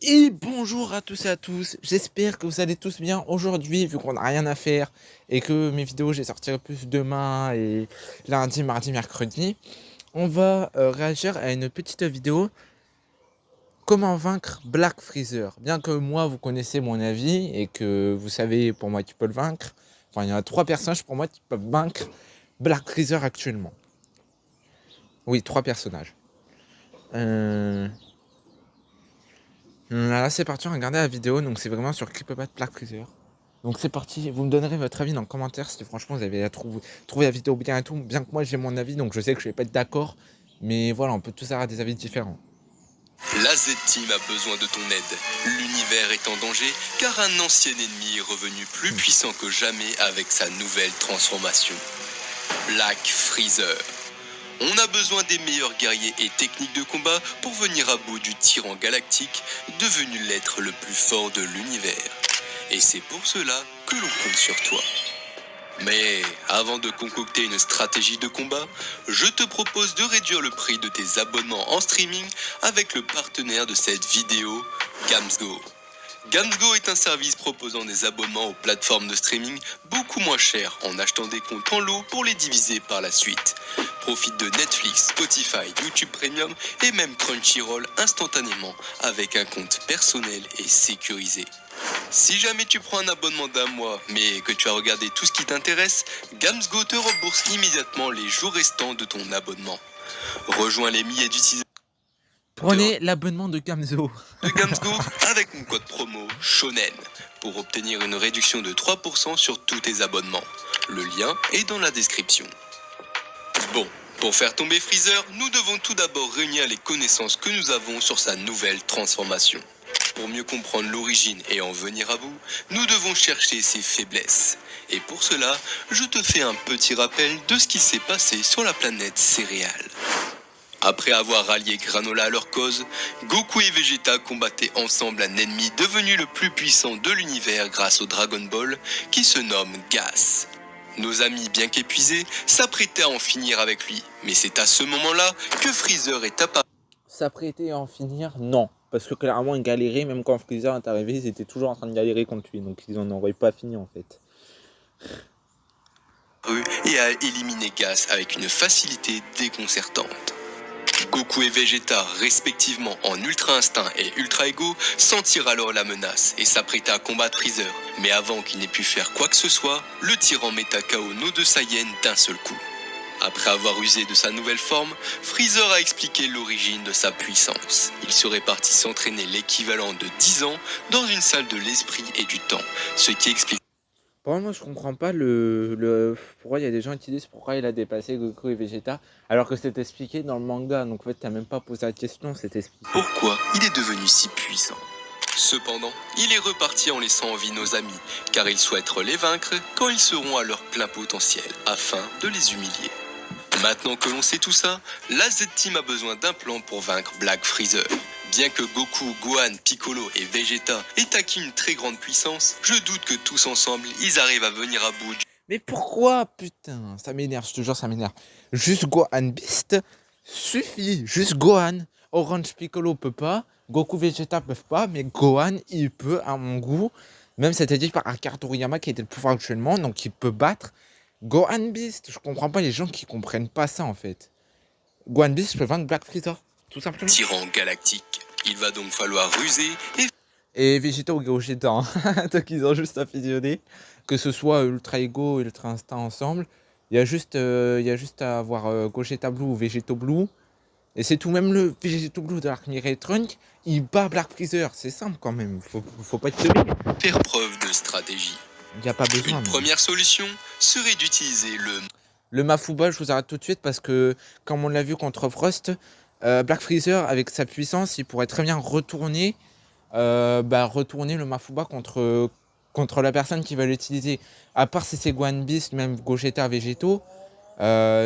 Et bonjour à tous et à tous, j'espère que vous allez tous bien aujourd'hui vu qu'on n'a rien à faire et que mes vidéos je les sortirai plus demain et lundi, mardi, mercredi. On va réagir à une petite vidéo comment vaincre Black Freezer. Bien que moi vous connaissez mon avis et que vous savez pour moi qui peut le vaincre, enfin il y a 3 personnages pour moi qui peuvent vaincre Black Freezer actuellement. Oui, 3 personnages. Là c'est parti, regardez la vidéo, donc c'est vraiment sur qui peut battre Black Freezer. Donc c'est parti, vous me donnerez votre avis dans le commentaire si franchement vous avez trouvé la vidéo bien et tout. Bien que moi j'ai mon avis, donc je sais que je vais pas être d'accord. Mais voilà, on peut tous avoir des avis différents. La Z-Team a besoin de ton aide. L'univers est en danger car un ancien ennemi est revenu plus puissant que jamais avec sa nouvelle transformation. Black Freezer. On a besoin des meilleurs guerriers et techniques de combat pour venir à bout du tyran galactique, devenu l'être le plus fort de l'univers. Et c'est pour cela que l'on compte sur toi. Mais avant de concocter une stratégie de combat, je te propose de réduire le prix de tes abonnements en streaming avec le partenaire de cette vidéo, Gamsgo. Gamsgo est un service proposant des abonnements aux plateformes de streaming beaucoup moins chers en achetant des comptes en lot pour les diviser par la suite. Profite de Netflix, Spotify, YouTube Premium et même Crunchyroll instantanément avec un compte personnel et sécurisé. Si jamais tu prends un abonnement d'un mois, mais que tu as regardé tout ce qui t'intéresse, Gamsgo te rembourse immédiatement les jours restants de ton abonnement. Rejoins les milliers d'utilisateurs Prenez l'abonnement de Gamzo. de Gamsgo avec mon code promo Shonen pour obtenir une réduction de 3% sur tous tes abonnements. Le lien est dans la description. Bon, pour faire tomber Freezer, nous devons tout d'abord réunir les connaissances que nous avons sur sa nouvelle transformation. Pour mieux comprendre l'origine et en venir à bout, nous devons chercher ses faiblesses. Et pour cela, je te fais un petit rappel de ce qui s'est passé sur la planète Céréales. Après avoir rallié Granola à leur cause, Goku et Vegeta combattaient ensemble un ennemi devenu le plus puissant de l'univers grâce au Dragon Ball, qui se nomme Gas. Nos amis, bien qu'épuisés, s'apprêtaient à en finir avec lui. Mais c'est à ce moment-là que Freezer est apparu. S'apprêter à en finir? Non. Parce que clairement ils galéraient, même quand Freezer est arrivé, ils étaient toujours en train de galérer contre lui. Donc ils en auraient pas fini en fait. Et a éliminé Gas avec une facilité déconcertante. Goku et Vegeta, respectivement en Ultra Instinct et Ultra Ego, sentirent alors la menace et s'apprêtaient à combattre Freezer. Mais avant qu'il n'ait pu faire quoi que ce soit, le tyran met à KO nos deux Saiyans d'un seul coup. Après avoir usé de sa nouvelle forme, Freezer a expliqué l'origine de sa puissance. Il serait parti s'entraîner l'équivalent de 10 ans dans une salle de l'esprit et du temps, ce qui explique... Pour moi, je comprends pas pourquoi il y a des gens qui disent pourquoi il a dépassé Goku et Vegeta alors que c'est expliqué dans le manga. Donc en fait, t'as même pas posé la question, c'est expliqué. Pourquoi il est devenu si puissant. Cependant, il est reparti en laissant en vie nos amis, car il souhaite les vaincre quand ils seront à leur plein potentiel, afin de les humilier. Maintenant que l'on sait tout ça, la Z-Team a besoin d'un plan pour vaincre Black Freezer. Bien que Goku, Gohan, Piccolo et Vegeta aient acquis une très grande puissance, je doute que tous ensemble, ils arrivent à venir à bout du... Mais pourquoi? Putain, ça m'énerve, je te jure, ça m'énerve. Juste Gohan Beast suffit. Juste Gohan. Orange Piccolo peut pas. Goku Vegeta peuvent pas. Mais Gohan, il peut, à mon goût. Même c'était dit par Akira Toriyama qui était le plus fort actuellement. Donc il peut battre Gohan Beast. Je comprends pas les gens qui comprennent pas ça en fait. Gohan Beast peut vaincre Black Freezer. Tout simplement. tyran galactique. Il va donc falloir ruser Et Vegeta ou Gogeta, hein. Donc ils ont juste à fusionner. Que ce soit Ultra Ego et Ultra Instinct ensemble. Il y a juste à avoir Gogeta Blue ou Vegeto Blue. Et c'est tout, même le Vegeto Blue de l'Arc Mirai Trunk, il bat Black Freezer. C'est simple quand même, faut pas être teubé. faire preuve de stratégie. Il n'y a pas besoin. Une première solution serait d'utiliser le Mafuba, je vous arrête tout de suite parce que, comme on l'a vu contre Frost, Black Freezer, avec sa puissance, il pourrait très bien retourner le Mafuba contre la personne qui va l'utiliser. À part si c'est Gohan Beast, même Gogeta, Vegeto,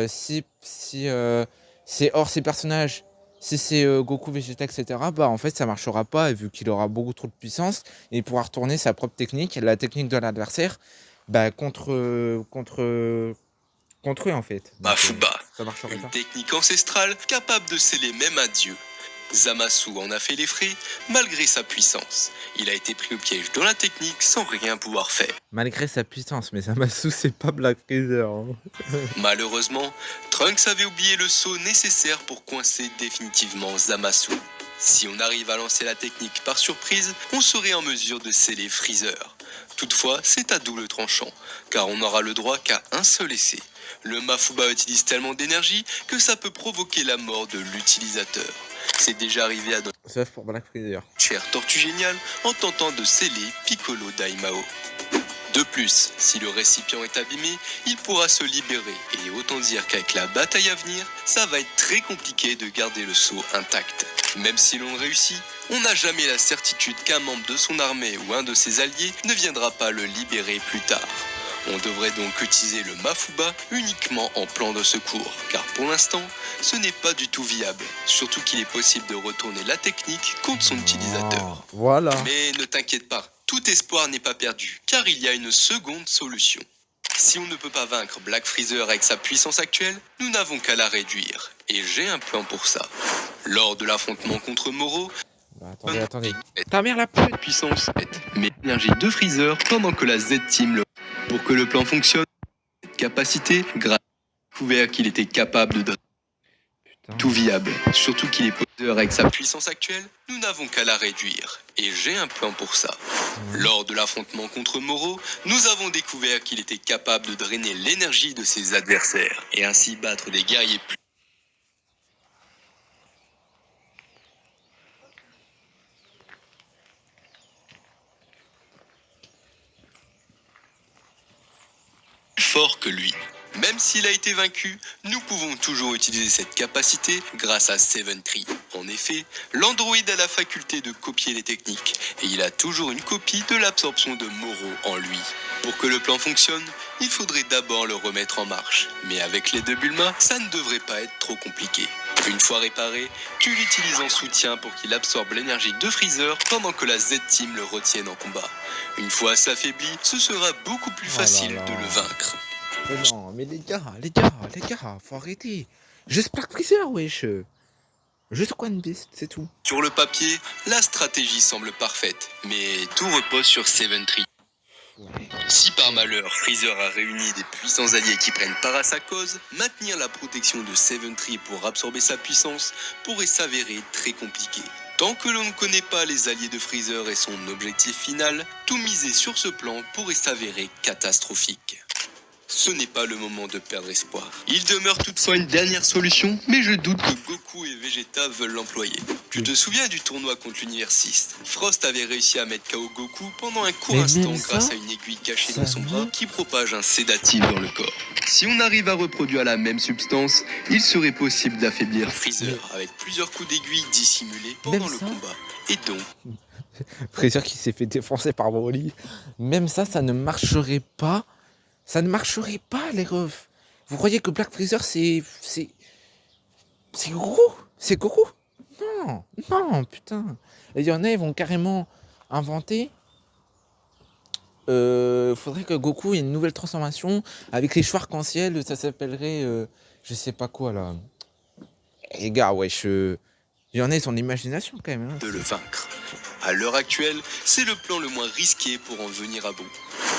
si c'est hors ces personnages, si c'est Goku, Vegeta, etc., bah en fait ça marchera pas, vu qu'il aura beaucoup trop de puissance, et il pourra retourner sa propre technique, la technique de l'adversaire, contre eux en fait. Donc, Mafuba, ça marcherait une pas. technique ancestrale capable de sceller même un dieu. Zamasu en a fait les frais malgré sa puissance. Il a été pris au piège dans la technique sans rien pouvoir faire. Malgré sa puissance, mais Zamasu, c'est pas Black Freezer. Hein. Malheureusement, Trunks avait oublié le saut nécessaire pour coincer définitivement Zamasu. Si on arrive à lancer la technique par surprise, on serait en mesure de sceller Freezer. Toutefois, c'est à double tranchant, car on n'aura le droit qu'à un seul essai. Le Mafuba utilise tellement d'énergie que ça peut provoquer la mort de l'utilisateur. C'est déjà arrivé à notre Sauf pour Black Freezer. chère Tortue Géniale en tentant de sceller Piccolo Daimao. De plus, si le récipient est abîmé, il pourra se libérer et autant dire qu'avec la bataille à venir, ça va être très compliqué de garder le seau intact. Même si l'on réussit, on n'a jamais la certitude qu'un membre de son armée ou un de ses alliés ne viendra pas le libérer plus tard. On devrait donc utiliser le Mafuba uniquement en plan de secours, car pour l'instant, ce n'est pas du tout viable, surtout qu'il est possible de retourner la technique contre son utilisateur. Voilà. Mais ne t'inquiète pas, tout espoir n'est pas perdu, car il y a une seconde solution. Si on ne peut pas vaincre Black Freezer avec sa puissance actuelle, nous n'avons qu'à la réduire, et j'ai un plan pour ça. Lors de l'affrontement contre Moro, Bah, attendez. Ta mère la pute. puissance mais l'énergie de Freezer pendant que la Z-Team le... Pour que le plan fonctionne, cette capacité, grâce à découvert qu'il était capable de Putain. tout viable, surtout qu'il est poseur avec sa puissance actuelle, nous n'avons qu'à la réduire, et j'ai un plan pour ça. Lors de l'affrontement contre Moro, nous avons découvert qu'il était capable de drainer l'énergie de ses adversaires, et ainsi battre des guerriers plus fort que lui. Même s'il a été vaincu, nous pouvons toujours utiliser cette capacité grâce à Seven Tree. En effet, l'android a la faculté de copier les techniques, et il a toujours une copie de l'absorption de Moro en lui. Pour que le plan fonctionne, il faudrait d'abord le remettre en marche. Mais avec les deux Bulma, ça ne devrait pas être trop compliqué. Une fois réparé, tu l'utilises en soutien pour qu'il absorbe l'énergie de Freezer pendant que la Z-Team le retienne en combat. Une fois s'affaibli, ce sera beaucoup plus facile de le vaincre. Mais non, mais les gars, faut arrêter. Juste Black Freezer, wesh. Juste One Beast, c'est tout. Sur le papier, la stratégie semble parfaite, mais tout repose sur Seven Tree. Si par malheur Freezer a réuni des puissants alliés qui prennent part à sa cause, maintenir la protection de Seven Tree pour absorber sa puissance pourrait s'avérer très compliqué. Tant que l'on ne connaît pas les alliés de Freezer et son objectif final, tout miser sur ce plan pourrait s'avérer catastrophique. Ce n'est pas le moment de perdre espoir. Il demeure toutefois une dernière solution, mais je doute que Goku et Vegeta veulent l'employer. Tu te souviens du tournoi contre l'univers 6 ? Frost avait réussi à mettre KO Goku pendant un court Mais instant même ça, grâce à une aiguille cachée dans ça son veut- bras qui propage un sédatif dans le corps. Si on arrive à reproduire la même substance, il serait possible d'affaiblir Freezer avec plusieurs coups d'aiguille dissimulés pendant Même le ça combat. Et donc, Freezer qui s'est fait défoncer par Broly. Même ça ne marcherait pas. Ça ne marcherait pas, les refs. Vous croyez que Black Freezer, c'est Goku? C'est Goku? Non, putain. Il y en a, ils vont carrément inventer. Faudrait que Goku ait une nouvelle transformation avec les cheveux arc-en-ciel. Ça s'appellerait, je sais pas quoi là. Les gars, wesh. Il y en a, ils ont de l'imagination quand même. Hein. de le vaincre. À l'heure actuelle, c'est le plan le moins risqué pour en venir à bout.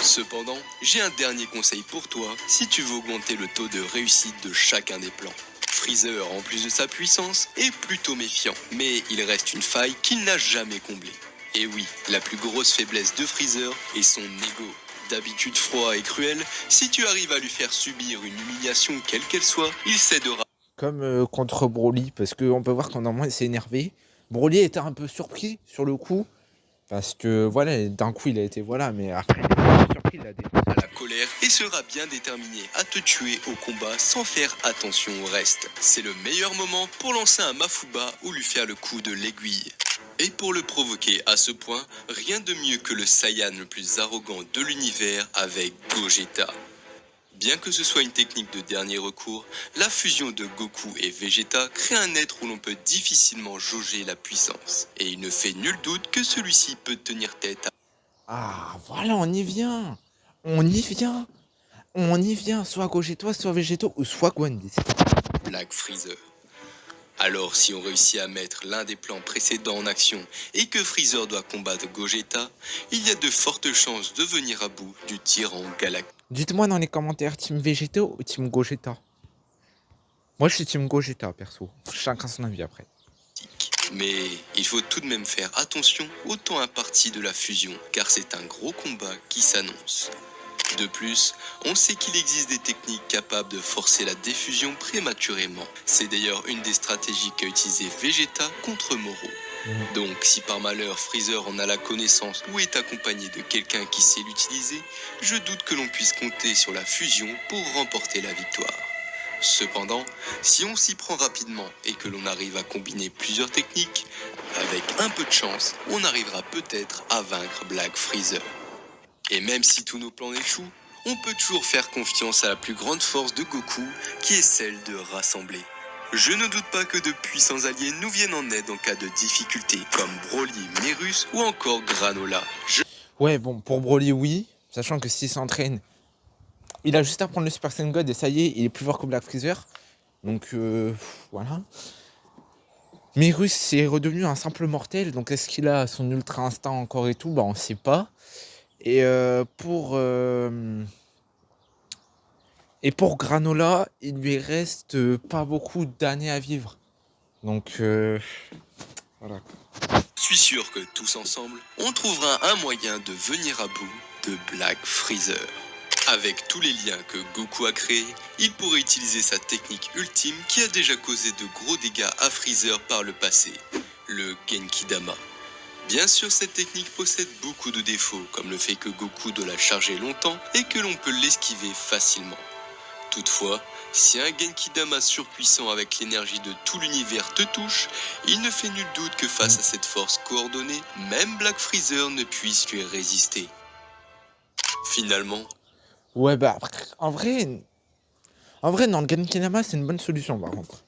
Cependant, j'ai un dernier conseil pour toi si tu veux augmenter le taux de réussite de chacun des plans. Freezer, en plus de sa puissance, est plutôt méfiant, mais il reste une faille qu'il n'a jamais comblée. Et oui, la plus grosse faiblesse de Freezer est son ego. D'habitude froid et cruel, si tu arrives à lui faire subir une humiliation quelle qu'elle soit, il cédera. Comme contre Broly, parce qu'on peut voir qu'en normalement il s'est énervé. Broly était un peu surpris sur le coup, parce que voilà, d'un coup il a été voilà, mais après il était surpris, il a défoncé. À la colère et sera bien déterminé à te tuer au combat sans faire attention au reste. C'est le meilleur moment pour lancer un Mafuba ou lui faire le coup de l'aiguille. Et pour le provoquer à ce point, rien de mieux que le Saiyan le plus arrogant de l'univers avec Gogeta. Bien que ce soit une technique de dernier recours, la fusion de Goku et Vegeta crée un être où l'on peut difficilement jauger la puissance. Et il ne fait nul doute que celui-ci peut tenir tête à Ah voilà, on y vient. Soit Gogeta, soit Végéto, ou soit One Beast. Black Freezer. Alors si on réussit à mettre l'un des plans précédents en action et que Freezer doit combattre Gogeta, il y a de fortes chances de venir à bout du tyran galactique. Dites-moi dans les commentaires, team Végéto ou team Gogeta? Moi, je suis team Gogeta, perso. Chacun son avis après. Mais il faut tout de même faire attention au temps imparti de la fusion, car c'est un gros combat qui s'annonce. De plus, on sait qu'il existe des techniques capables de forcer la diffusion prématurément. C'est d'ailleurs une des stratégies qu'a utilisé Vegeta contre Moro. Donc si par malheur Freezer en a la connaissance ou est accompagné de quelqu'un qui sait l'utiliser, je doute que l'on puisse compter sur la fusion pour remporter la victoire. Cependant, si on s'y prend rapidement et que l'on arrive à combiner plusieurs techniques, avec un peu de chance, on arrivera peut-être à vaincre Black Freezer. Et même si tous nos plans échouent, on peut toujours faire confiance à la plus grande force de Goku, qui est celle de rassembler. Je ne doute pas que de puissants alliés nous viennent en aide en cas de difficulté, comme Broly, Merus ou encore Granola. Ouais, bon, pour Broly, oui. Sachant que s'il s'entraîne, il a juste à prendre le Super Saiyan God et ça y est, il est plus fort que Black Freezer. Donc, voilà. Merus, c'est redevenu un simple mortel. Donc, est-ce qu'il a son ultra instinct encore et tout? Bah, on sait pas. Et pour Granola, il lui reste pas beaucoup d'années à vivre. Donc, voilà. Je suis sûr que tous ensemble, on trouvera un moyen de venir à bout de Black Freezer. Avec tous les liens que Goku a créés, il pourrait utiliser sa technique ultime qui a déjà causé de gros dégâts à Freezer par le passé, le Genkidama. Bien sûr, cette technique possède beaucoup de défauts, comme le fait que Goku doit la charger longtemps et que l'on peut l'esquiver facilement. Toutefois, si un Genkidama surpuissant avec l'énergie de tout l'univers te touche, il ne fait nul doute que face à cette force coordonnée, même Black Freezer ne puisse lui résister. Finalement, Ouais, bah, en vrai, non, le Genkidama, c'est une bonne solution, par contre.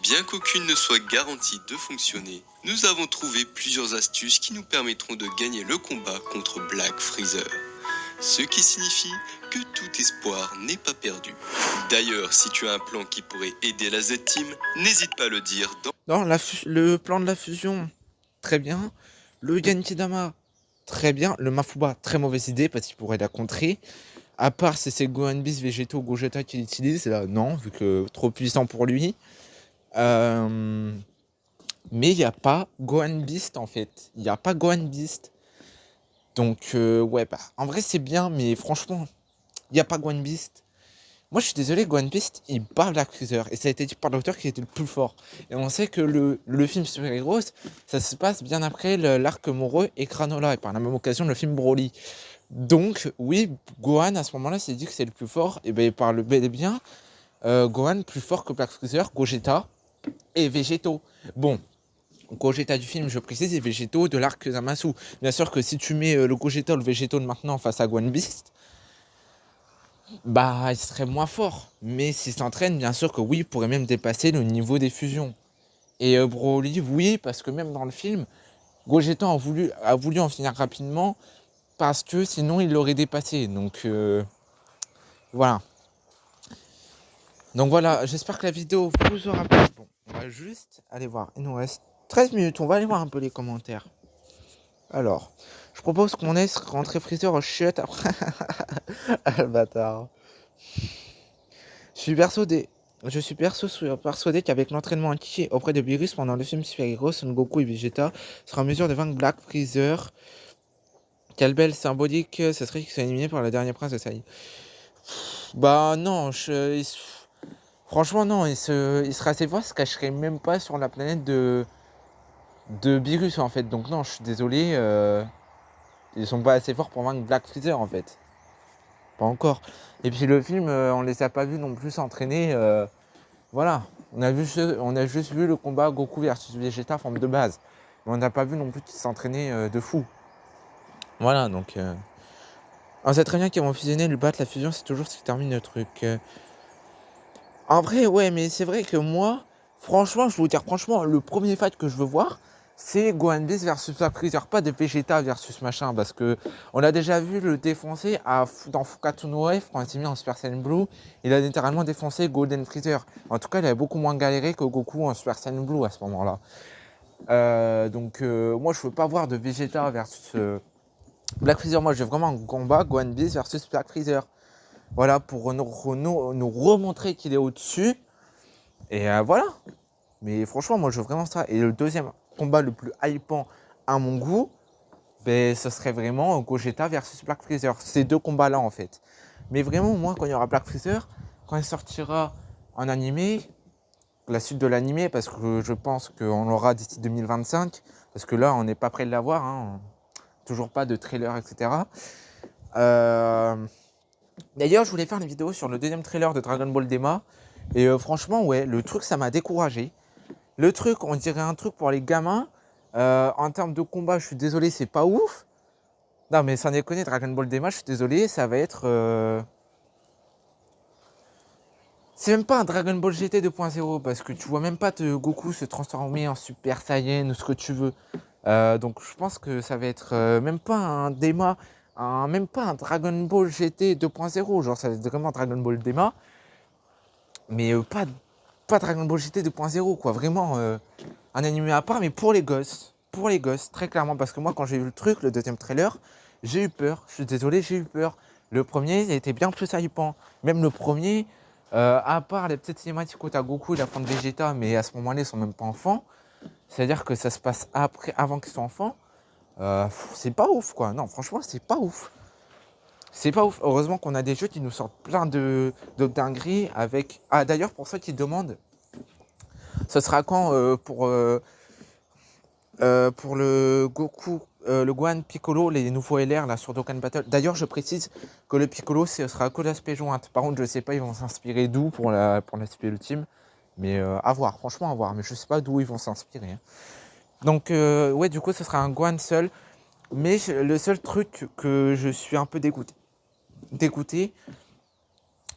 bien qu'aucune ne soit garantie de fonctionner, nous avons trouvé plusieurs astuces qui nous permettront de gagner le combat contre Black Freezer. Ce qui signifie que tout espoir n'est pas perdu. D'ailleurs, si tu as un plan qui pourrait aider la Z-Team, n'hésite pas à le dire dans... Non, le plan de la fusion, très bien. Le Genkidama, très bien. Le Mafuba, très mauvaise idée, parce qu'il pourrait la contrer. À part si c'est Gohan Beast, Végéto, Gogeta qui l'utilise, là, non, vu que trop puissant pour lui. Mais il n'y a pas Gohan Beast, en fait. Il n'y a pas Gohan Beast. Donc, ouais, bah, en vrai, c'est bien, mais franchement, il n'y a pas Gohan Beast. Moi, je suis désolé, Gohan Beast, il bat Black Freezer. Et ça a été dit par l'auteur qui était le plus fort. Et on sait que le film Super Heroes, ça se passe bien après l'arc Moro et Granola. Et par la même occasion, le film Broly. Donc, oui, Gohan, à ce moment-là, s'est dit que c'est le plus fort. Et bien, par le bel et bien, Gohan plus fort que Black Freezer, Gogeta et Végéto. Bon, Gogeta du film, je précise, et Végéto de l'arc Zamasu. Bien sûr que si tu mets le Gogeta ou le Végéto de maintenant face à Gohan Beast, bah, il serait moins fort. Mais s'il s'entraîne, bien sûr que oui, il pourrait même dépasser le niveau des fusions. Et Broly, oui, parce que même dans le film, Gogeta a voulu en finir rapidement, parce que sinon il l'aurait dépassé. Donc, voilà. Donc voilà, j'espère que la vidéo vous aura plu. Bon, on va juste aller voir. Il nous reste 13 minutes, on va aller voir un peu les commentaires. Alors, je propose qu'on laisse rentrer Freezer au chiottes après. Ah, le bâtard. Je suis persuadé qu'avec l'entraînement acquis auprès de Beerus pendant le film Super Heroes, Son Goku et Vegeta sera en mesure de vaincre Black Freezer. Quelle belle symbolique, ce serait qu'il soit éliminé par le dernier prince de Saiyan. Bah non, franchement non, il serait assez fort, il se cacherait même pas sur la planète de Beerus en fait. Donc non, je suis désolé, ils sont pas assez forts pour vaincre Black Freezer en fait. Pas encore. Et puis le film, on les a pas vus non plus s'entraîner. Voilà, on a juste vu le combat Goku versus Vegeta forme de base. Mais on n'a pas vu non plus qu'ils s'entraînaient de fou. Voilà, donc... On sait très bien qu'ils vont fusionner, le battre, la fusion, c'est toujours ce qui termine le truc. En vrai, ouais, mais c'est vrai que moi, franchement, je vais vous dire franchement, le premier fight que je veux voir, c'est Gohan Beast versus Black Freezer, pas de Vegeta versus machin, parce que on a déjà vu le défoncer dans Fukatsu no F quand il s'est mis en Super Saiyan Blue, il a littéralement défoncé Golden Freezer. En tout cas, il avait beaucoup moins galéré que Goku en Super Saiyan Blue à ce moment-là. Donc moi, je veux pas voir de Vegeta versus Black Freezer. Moi, j'ai vraiment un combat Gohan Beast versus Black Freezer. Voilà, pour nous remontrer qu'il est au-dessus. Et voilà. Mais franchement, moi, je veux vraiment ça. Et le deuxième combat le plus hypant à mon goût, ben, ce serait vraiment Gogeta versus Black Freezer. Ces deux combats-là, en fait. Mais vraiment, moi, quand il y aura Black Freezer, quand il sortira en animé, la suite de l'animé, parce que je pense qu'on l'aura d'ici 2025, parce que là, on n'est pas près de l'avoir, hein. Toujours pas de trailer, etc. D'ailleurs, je voulais faire une vidéo sur le deuxième trailer de Dragon Ball Daima, et franchement, ouais, le truc, ça m'a découragé. Le truc, on dirait un truc pour les gamins. En termes de combat, je suis désolé, c'est pas ouf. Non, mais sans déconner, Dragon Ball Daima, je suis désolé, ça va être... C'est même pas un Dragon Ball GT 2.0, parce que tu vois même pas Goku se transformer en Super Saiyan ou ce que tu veux. Donc je pense que ça va être même pas un Daima, même pas un Dragon Ball GT 2.0. Genre ça va être vraiment Dragon Ball Daima. Mais pas Dragon Ball GT 2.0, quoi. Vraiment un animé à part, mais pour les gosses. Pour les gosses, très clairement. Parce que moi, quand j'ai vu le truc, le deuxième trailer, j'ai eu peur. Je suis désolé, j'ai eu peur. Le premier, il était bien plus hypant. Même le premier, à part les petites cinématiques où t'as Goku et la forme de Vegeta, mais à ce moment-là, ils sont même pas enfants. C'est-à-dire que ça se passe avant qu'ils soient enfants. C'est pas ouf, quoi. Non, franchement, c'est pas ouf. C'est pas ouf. Heureusement qu'on a des jeux qui nous sortent plein de dingueries avec... Ah, d'ailleurs, pour ceux qui demandent, ce sera quand pour le Goku, le Gohan Piccolo, les nouveaux LR là sur Dokkan Battle. D'ailleurs, je précise que le Piccolo, ce sera que l'aspect jointe. Par contre, je sais pas, ils vont s'inspirer d'où pour l'aspect ultime. Mais à voir, franchement à voir. Mais je sais pas d'où ils vont s'inspirer. Hein. Donc, ouais, du coup, ce sera un Gohan seul. Mais le seul truc que je suis un peu dégoûté,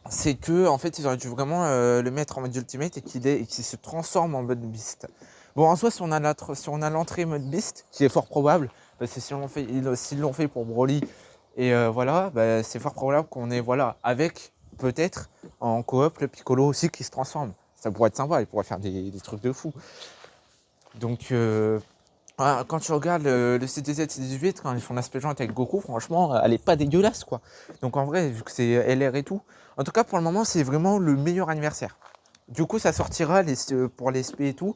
c'est que en fait ils auraient dû vraiment le mettre en mode ultimate et qu'il se transforme en mode beast. Bon, en soi, si on a l'entrée mode beast, qui est fort probable, parce que s'ils l'ont fait pour Broly et voilà, bah, c'est fort probable qu'on ait voilà avec peut-être en coop le Piccolo aussi qui se transforme. Ça pourrait être sympa, il pourrait faire des trucs de fou. Donc voilà, quand tu regardes le CDZ C18, quand ils font l'aspect joint avec Goku, franchement, elle est pas dégueulasse, quoi. Donc en vrai, vu que c'est LR et tout, en tout cas pour le moment, c'est vraiment le meilleur anniversaire. Du coup, ça sortira pour les SP et tout,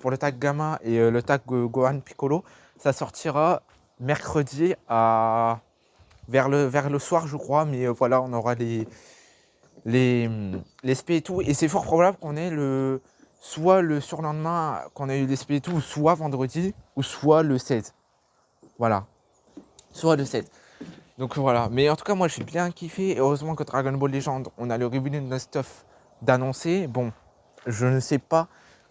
pour le tag Gamma et le tag Gohan Piccolo, ça sortira mercredi vers le soir, je crois, mais voilà, on aura les SP et tout, et c'est fort probable qu'on ait soit le surlendemain qu'on a eu les SP et tout, soit vendredi, ou soit le 16. Voilà. Soit le 16. Donc voilà. Mais en tout cas, moi, j'ai bien kiffé. Heureusement que Dragon Ball Legend, on a le Reunion of Stuff d'annoncer. Bon, je ne sais pas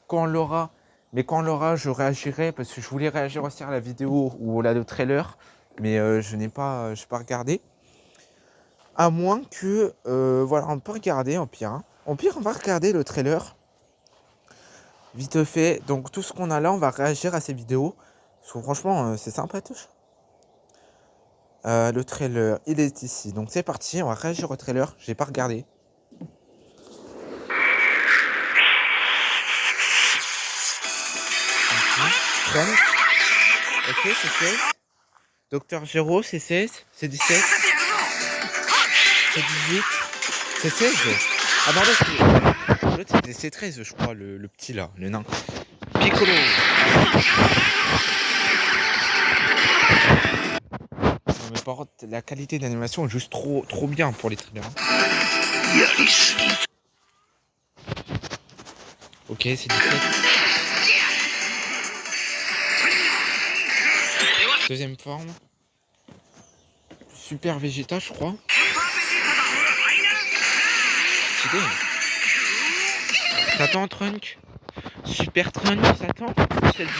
quand on l'aura. Mais quand on l'aura, je réagirai. Parce que je voulais réagir aussi à la vidéo où on a le trailer. Mais je n'ai pas regardé. À moins que... voilà, on peut regarder en pire. Hein. En pire, on va regarder le trailer. Vite fait, donc tout ce qu'on a là, on va réagir à ces vidéos. Parce que franchement, c'est sympatoche. Le trailer, il est ici. Donc c'est parti, on va réagir au trailer. J'ai pas regardé. Trent. Ok, c'est 16. Docteur Gero, c'est 16. C'est 17. C'est 18. C'est 16. Ah non, l'autre c'est 13, je crois, le petit là, le nain. Piccolo. Mais par contre, la qualité d'animation est juste trop bien pour les trailers. Ok, c'est 17. Deuxième forme. Super Vegeta, je crois. Stylé. Satan Trunk. Super Trunk, Satan. C'est le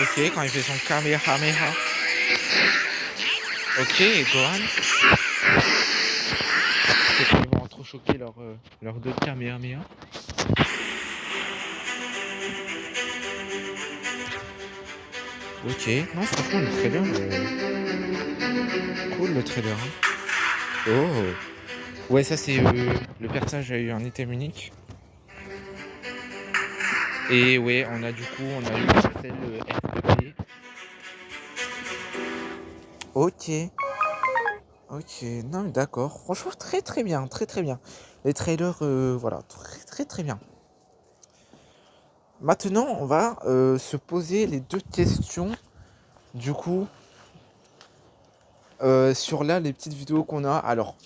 ok, quand il fait son Kamehameha. Ok, et Gohan. C'est Alors d'autres Kamehameha. Ok, non franchement le trailer, cool le trailer. Hein. Oh, ouais ça c'est le personnage a eu un item unique. Et ouais on a eu celle FEP. Ok, non mais d'accord, franchement très très bien, très très bien. Les trailers, voilà, très très très bien. Maintenant on va se poser les deux questions, du coup, sur là les petites vidéos qu'on a. Alors,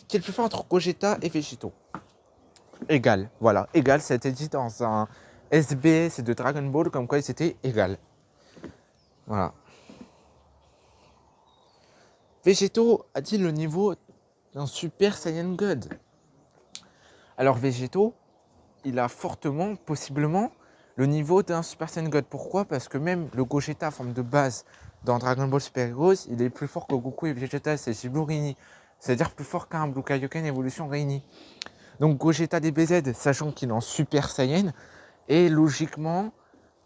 quel plus fort entre Gogeta et Végéto? Égal, voilà, égal, ça a été dit dans un SBS de Dragon Ball, comme quoi c'était égal. Voilà. Végéto a-t-il le niveau d'un Super Saiyan God? Alors Végéto, il a fortement, possiblement, le niveau d'un Super Saiyan God. Pourquoi? Parce que même le Gogeta forme de base dans Dragon Ball Super Heroes, il est plus fort que Goku et Vegeta, c'est Blue Rini. C'est-à-dire plus fort qu'un Blue Kaioken Evolution Rini. Donc Gogeta DBZ, sachant qu'il est en Super Saiyan, est logiquement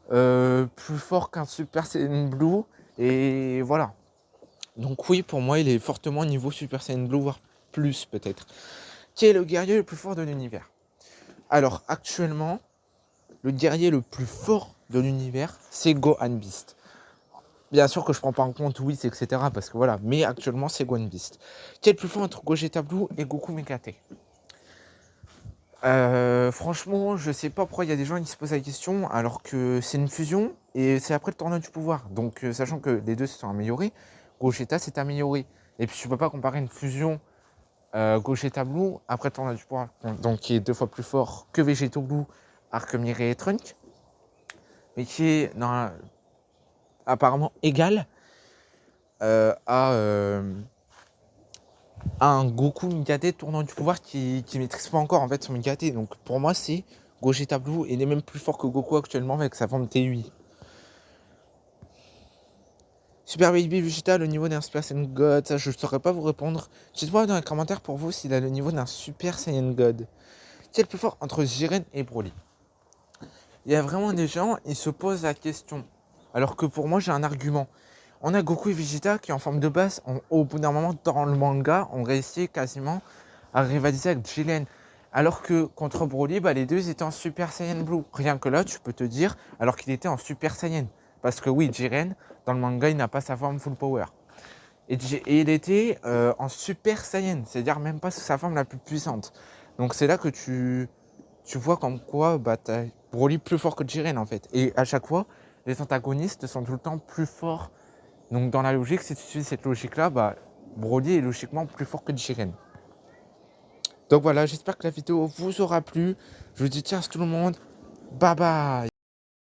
plus fort qu'un Super Saiyan Blue. Et voilà. Donc oui, pour moi, il est fortement niveau Super Saiyan Blue, voire plus peut-être. Qui est le guerrier le plus fort de l'univers? Alors actuellement, le guerrier le plus fort de l'univers, c'est Gohan Beast. Bien sûr que je prends pas en compte Whis, etc. Parce que voilà, mais actuellement c'est Gohan Beast. Qui est le plus fort entre Gogeta Blue et Goku Megate? Franchement, je sais pas pourquoi il y a des gens qui se posent la question alors que c'est une fusion et c'est après le tournoi du pouvoir. Donc, sachant que les deux se sont améliorés, Gogeta s'est amélioré. Et puis, tu peux pas comparer une fusion Gogeta Blue après le tournoi du pouvoir, donc qui est 2 fois plus fort que Végéto Blue, Arc Mirai et Trunk, mais qui est apparemment égal à un Goku Migate tournant du pouvoir qui maîtrise pas encore en fait son Migate. Donc pour moi c'est Gogeta Blue, il est même plus fort que Goku actuellement avec sa forme T8. Super Baby Vegeta, le niveau d'un Super Saiyan God, ça je ne saurais pas vous répondre. Dites-moi dans les commentaires pour vous s'il a le niveau d'un Super Saiyan God. Qui est le plus fort entre Jiren et Broly? Il y a vraiment des gens, ils se posent la question. Alors que pour moi j'ai un argument. On a Goku et Vegeta qui en forme de base, au bout d'un moment dans le manga, ont réussi quasiment à rivaliser avec Jiren. Alors que contre Broly, les deux étaient en Super Saiyan Blue. Rien que là, tu peux te dire, alors qu'il était en Super Saiyan. Parce que oui, Jiren, dans le manga, il n'a pas sa forme full power. Et il était en Super Saiyan, c'est-à-dire même pas sous sa forme la plus puissante. Donc c'est là que tu vois comme quoi t'as Broly plus fort que Jiren en fait. Et à chaque fois, les antagonistes sont tout le temps plus forts. Donc dans la logique, si tu suis cette logique-là, Broly est logiquement plus fort que Jiren. Donc voilà, j'espère que la vidéo vous aura plu. Je vous dis ciao tout le monde. Bye bye.